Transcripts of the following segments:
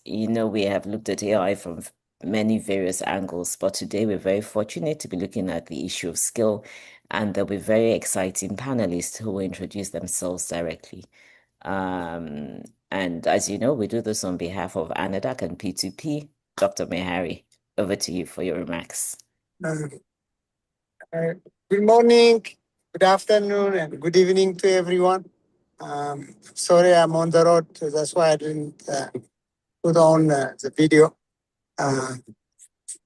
You know, we have looked at AI from many various angles, but today we're very fortunate to be looking at the issue of skill, and there'll be very exciting panelists who will introduce themselves directly. And as you know, we do this on behalf of Anadach and P2P. Dr. Mehari, over to you for your remarks. Good morning, good afternoon, and good evening to everyone. Sorry, I'm on the road, so that's why I didn't put on the video.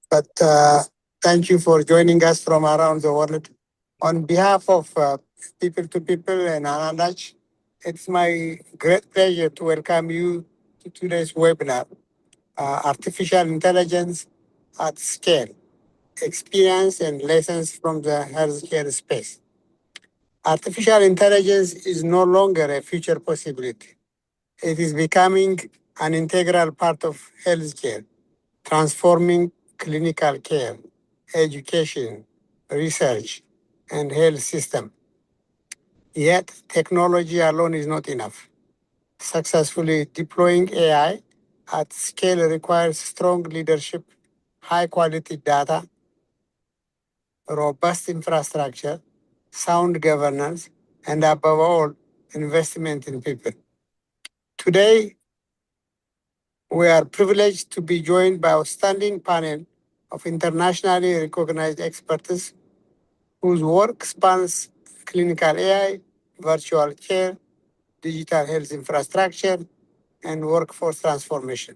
But thank you for joining us from around the world. On behalf of People to People and Anadach, it's my great pleasure to welcome you to today's webinar, Artificial Intelligence at Scale, Experience and Lessons from the Healthcare Space. Artificial intelligence is no longer a future possibility. It is becoming an integral part of healthcare, transforming clinical care, education, research, and health system. Yet, technology alone is not enough. Successfully deploying AI at scale requires strong leadership, high-quality data, robust infrastructure, sound governance, and above all, investment in people. Today, we are privileged to be joined by an outstanding panel of internationally recognized experts whose work spans clinical AI, virtual care, digital health infrastructure, and workforce transformation.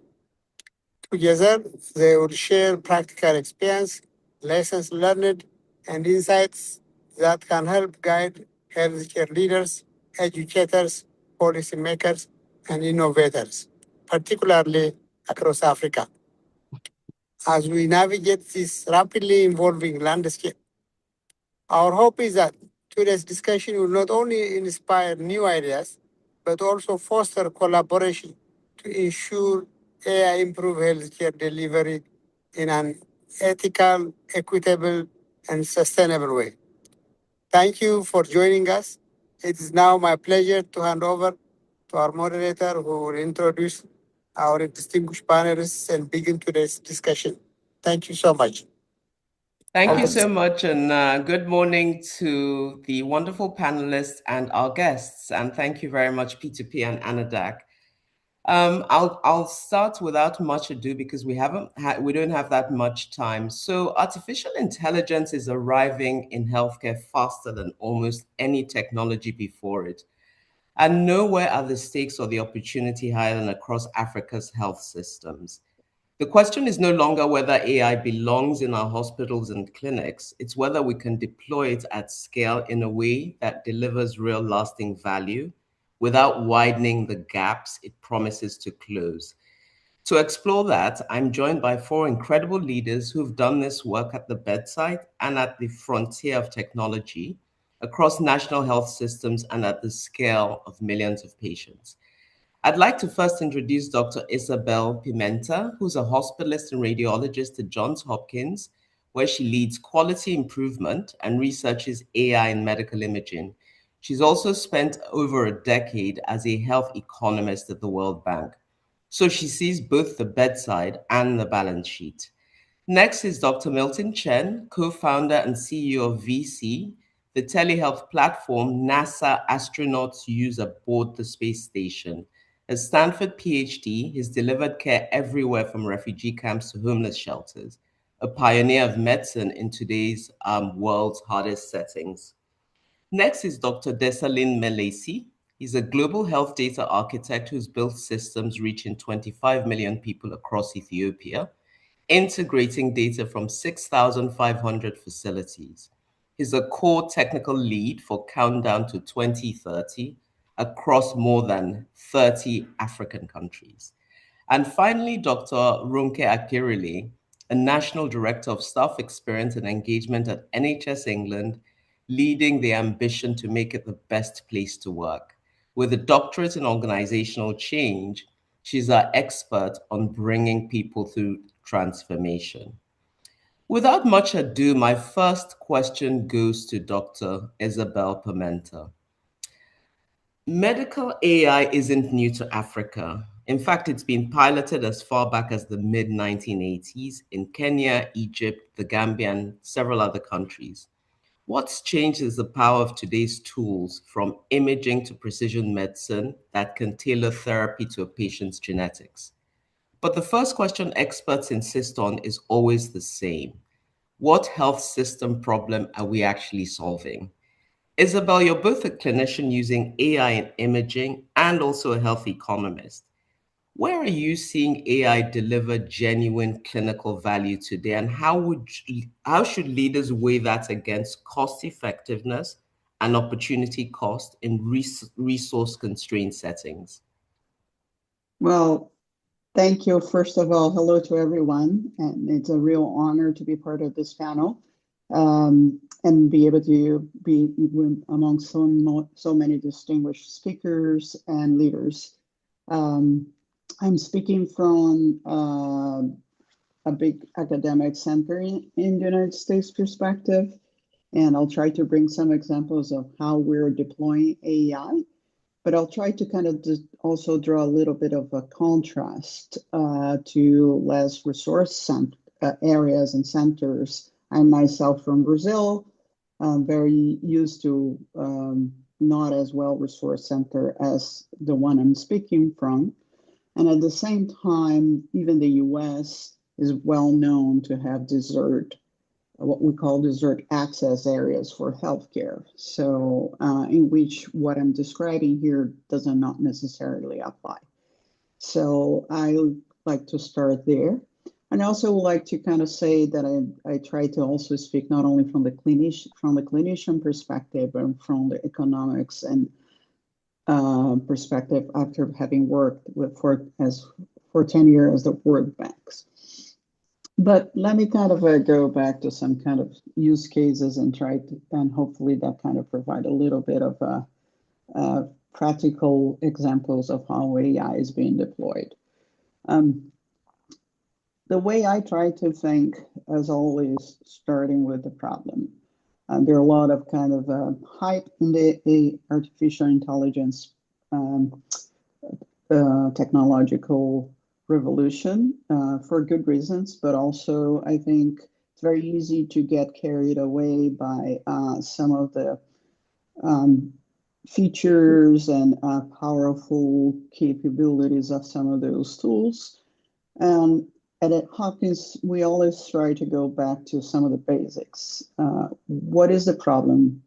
Together, they will share practical experience, lessons learned, and insights that can help guide healthcare leaders, educators, policymakers, and innovators, particularly across Africa. As we navigate this rapidly evolving landscape, our hope is that today's discussion will not only inspire new ideas, but also foster collaboration to ensure AI improve healthcare delivery in an ethical, equitable, and sustainable way. Thank you for joining us. It is now my pleasure to hand over to our moderator who will introduce our distinguished panelists and begin today's discussion. Thank you so much. Thank you so much, and good morning to the wonderful panelists and our guests. And thank you very much, P2P and Anadach. I'll start without much ado because we don't have that much time. So artificial intelligence is arriving in healthcare faster than almost any technology before it. And nowhere are the stakes or the opportunity higher than across Africa's health systems. The question is no longer whether AI belongs in our hospitals and clinics, it's whether we can deploy it at scale in a way that delivers real lasting value without widening the gaps it promises to close. To explore that, I'm joined by four incredible leaders who've done this work at the bedside and at the frontier of technology across national health systems and at the scale of millions of patients. I'd like to first introduce Dr. Isabel Pimenta, who's a hospitalist and radiologist at Johns Hopkins, where she leads quality improvement and researches AI in medical imaging. She's also spent over a decade as a health economist at the World Bank. So she sees both the bedside and the balance sheet. Next is Dr. Milton Chen, co-founder and CEO of VC, the telehealth platform NASA astronauts use aboard the space station. A Stanford PhD, he's delivered care everywhere from refugee camps to homeless shelters, a pioneer of medicine in today's world's hardest settings. Next is Dr. Desalin Melesi. He's a global health data architect who's built systems reaching 25 million people across Ethiopia, integrating data from 6,500 facilities. He's a core technical lead for Countdown to 2030, across more than 30 African countries. And finally, Dr. Ronke Akirile, a National Director of Staff Experience and Engagement at NHS England, leading the ambition to make it the best place to work. With a doctorate in organizational change, she's our expert on bringing people through transformation. Without much ado, my first question goes to Dr. Isabel Pimenta. Medical AI isn't new to Africa. In fact, it's been piloted as far back as the mid-1980s in Kenya, Egypt, the Gambia, and several other countries. What's changed is the power of today's tools, from imaging to precision medicine, that can tailor therapy to a patient's genetics. But the first question experts insist on is always the same. What health system problem are we actually solving? Isabel, you're both a clinician using AI in imaging and also a health economist. Where are you seeing AI deliver genuine clinical value today, and how should leaders weigh that against cost effectiveness and opportunity cost in resource constrained settings? Well, thank you. First of all, hello to everyone, and it's a real honor to be part of this panel and be able to be among so many distinguished speakers and leaders. I'm speaking from a big academic center in the United States perspective, and I'll try to bring some examples of how we're deploying AI, but I'll try to kind of also draw a little bit of a contrast to less resource areas and centers. I'm myself from Brazil. I'm very used to not as well resource center as the one I'm speaking from. And at the same time, even the US is well known to have what we call desert access areas for healthcare. So in which what I'm describing here does not necessarily apply. So I like to start there. And I also would like to kind of say that I try to also speak not only from the clinician perspective, but from the economics and perspective after having worked for 10 years as the World Banks. But let me kind of go back to some kind of use cases and and hopefully that kind of provide a little bit of practical examples of how AI is being deployed. The way I try to think, as always, starting with the problem. There are a lot of kind of hype in the artificial intelligence technological revolution for good reasons, but also I think it's very easy to get carried away by some of the features and powerful capabilities of some of those tools. And at Hopkins, we always try to go back to some of the basics. What is the problem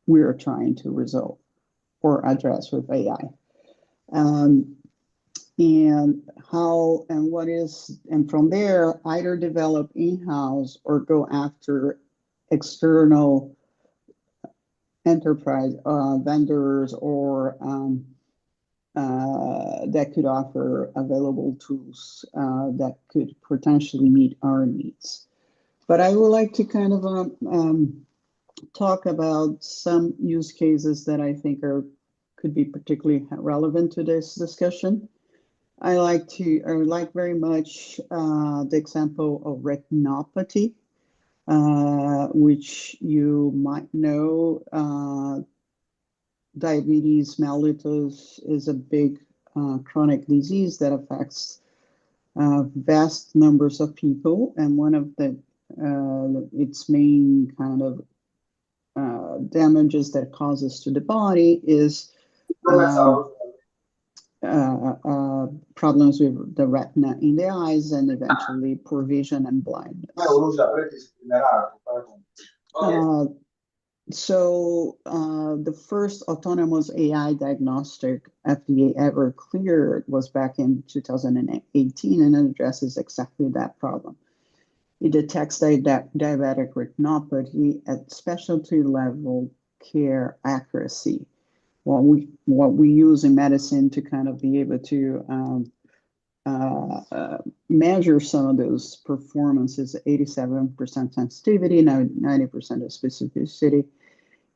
we're trying to resolve or address with AI? And how and what is, and from there, either develop in-house or go after external enterprise vendors or that could offer available tools that could potentially meet our needs. But I would like to kind of talk about some use cases that I think could be particularly relevant to this discussion. I like very much the example of retinopathy, which you might know. Diabetes mellitus is a big chronic disease that affects vast numbers of people, and one of its main kind of damages that causes to the body is problems with the retina in the eyes and eventually poor vision and blindness. So the first autonomous AI diagnostic FDA ever cleared was back in 2018, and it addresses exactly that problem. It detects diabetic retinopathy at specialty level care accuracy. What we use in medicine to kind of be able to measure some of those performances, 87% sensitivity, 90% of specificity,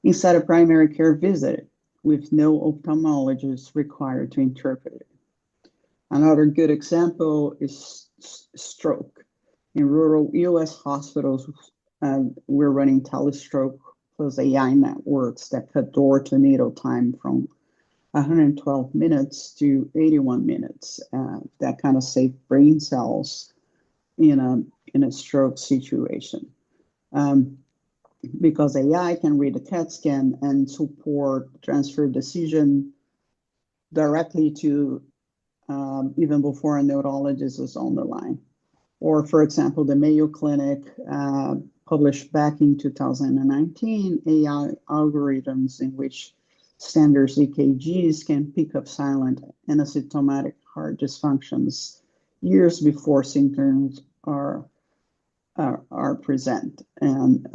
inside a primary care visit with no ophthalmologist required to interpret it. Another good example is stroke. In rural US hospitals, we're running telestroke plus AI networks that cut door to needle time from 112 minutes to 81 minutes. That kind of save brain cells in a stroke situation. Because AI can read a CAT scan and support transfer decision directly to even before a neurologist is on the line. Or, for example, the Mayo Clinic published back in 2019 AI algorithms in which standard EKGs can pick up silent and asymptomatic heart dysfunctions years before symptoms are present, and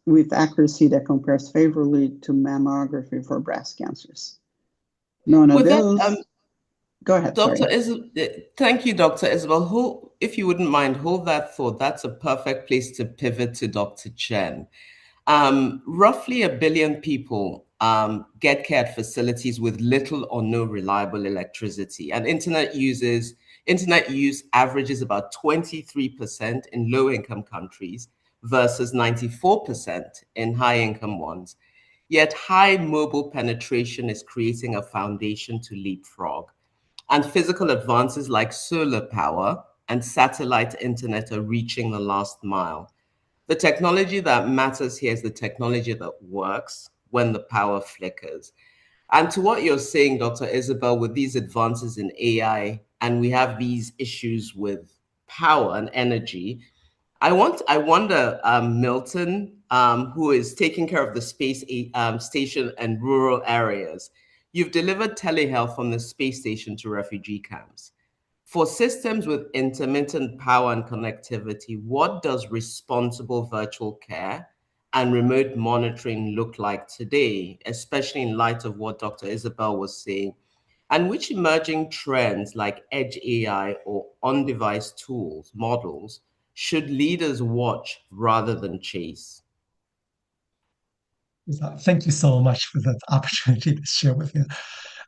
with accuracy that compares favorably to mammography for breast cancers. None of those. Go ahead, Dr. sorry. Thank you, Dr. Isabel. If you wouldn't mind, hold that thought. That's a perfect place to pivot to Dr. Chen. Roughly 1 billion people get care at facilities with little or no reliable electricity, and internet use averages about 23% in low-income countries versus 94% in high-income ones. Yet high mobile penetration is creating a foundation to leapfrog. And physical advances like solar power and satellite internet are reaching the last mile. The technology that matters here is the technology that works when the power flickers. And to what you're saying, Dr. Isabel, with these advances in AI, and we have these issues with power and energy, I wonder, Milton, who is taking care of the space station and rural areas, you've delivered telehealth from the space station to refugee camps. For systems with intermittent power and connectivity, what does responsible virtual care and remote monitoring look like today, especially in light of what Dr. Isabel was saying? And which emerging trends like edge AI or on-device tools, models, should leaders watch rather than chase? Thank you so much for that opportunity to share with you.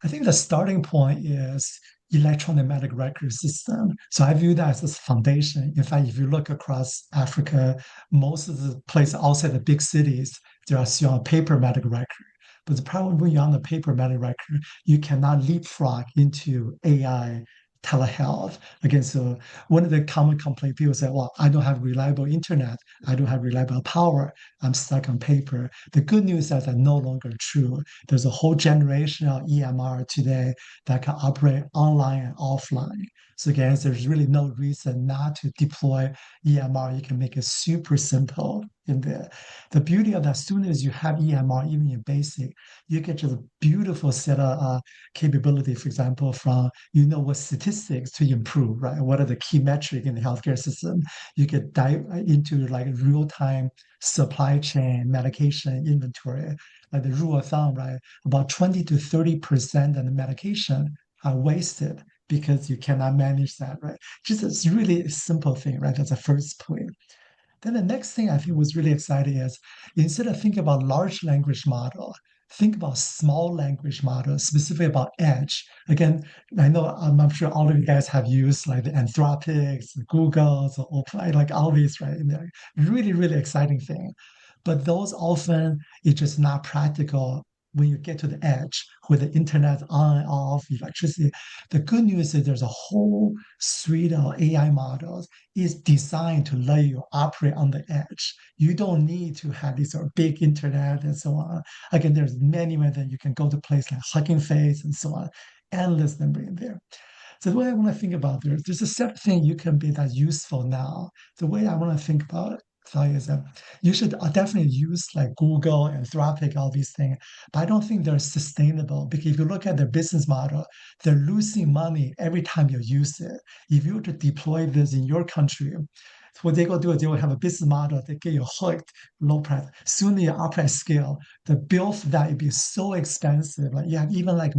I think the starting point is electronic medical record system. So I view that as a foundation. In fact, if you look across Africa, most of the places outside the big cities, they are still on paper medical record. But the problem when you're on the paper medical record, you cannot leapfrog into AI telehealth. Again, so one of the common complaints people say, well, I don't have reliable internet, I don't have reliable power, I'm stuck on paper. The good news is that no longer true. There's a whole generation of EMR today that can operate online and offline. So again, there's really no reason not to deploy EMR. You can make it super simple in there. The beauty of that, as soon as you have EMR, even in basic, you get just a beautiful set of capability, for example, from what statistics to improve, right? What are the key metrics in the healthcare system? You could dive into like real-time supply chain medication inventory, like the rule of thumb, right? About 20 to 30% of the medication are wasted because you cannot manage that, right? Just a really simple thing, right? That's the first point. Then the next thing I think was really exciting is instead of thinking about large language model, think about small language model, specifically about edge. Again, I know I'm sure all of you guys have used like the Anthropics, the Googles, or OpenAI, like all these, right? And they're really, really exciting thing. But those often it's just not practical when you get to the edge where the internet on and off, electricity. The good news is there's a whole suite of AI models is designed to let you operate on the edge. You don't need to have this sort of big internet and so on. Again, there's many ways that you can go to places like Hugging Face and so on, endless number in there. So the way I want to think about there's a separate thing you can be that's useful now. The way I want to think about it is that you should definitely use like Google, Anthropic, all these things, but I don't think they're sustainable because if you look at their business model, they're losing money every time you use it. If you were to deploy this in your country, what they go do is they will have a business model that get you hooked, low price. Soon you operate scale, the bill for that would be so expensive. Like you have even like